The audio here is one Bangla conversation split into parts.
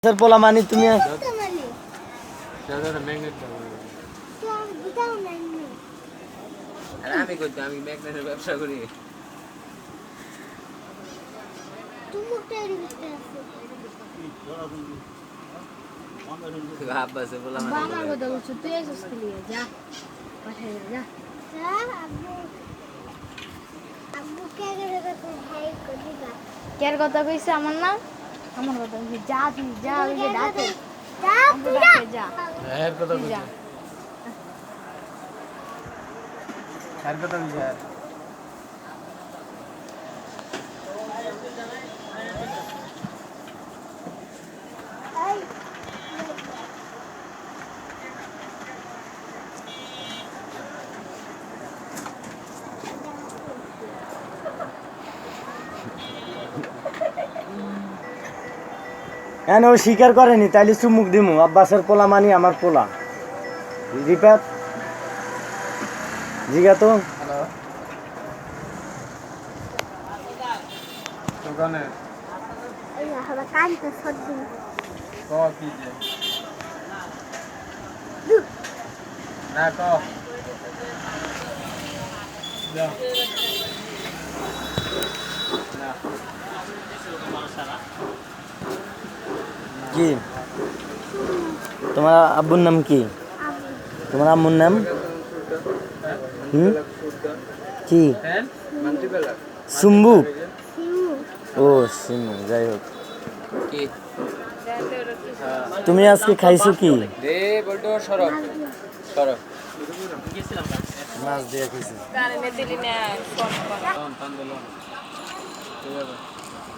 স্যার পোলা মানি তুমি আমি করতে আমি ম্যাগনেটের ব্যবসা করি। আব্বাসে বলা আমার কথা বলছো তুই এসেছিস কি লিয়ে যা পাঠিয়ে যা যা আব্বু আব্বু কে করে তো ভাই কই যা কের কথা কইছে আমার নাম আমার কথা কইছে যা তুই যা ওই যে ডাকে যা তুই যা এর কথা কইছে এর কথা কইছে ও স্বীকার করেনি তাইলে চুমুক দিমু আব্বাসের পোলা মানি আমার পোলা রিপাত জিগা তো হ্যালো দোকানে এই হাবা কানতে সদ্দি ক কি যে না ক যা না কি তোমার আব্বুর নাম কি তোমার আম্মুর নাম কি সুম্বু ও সিমু যাই হোক তুমি আজকে খাইছো কি দে বলতো সরব সরব মাছ দিয়ে খাইছো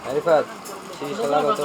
আরিফাত সেই শালা কত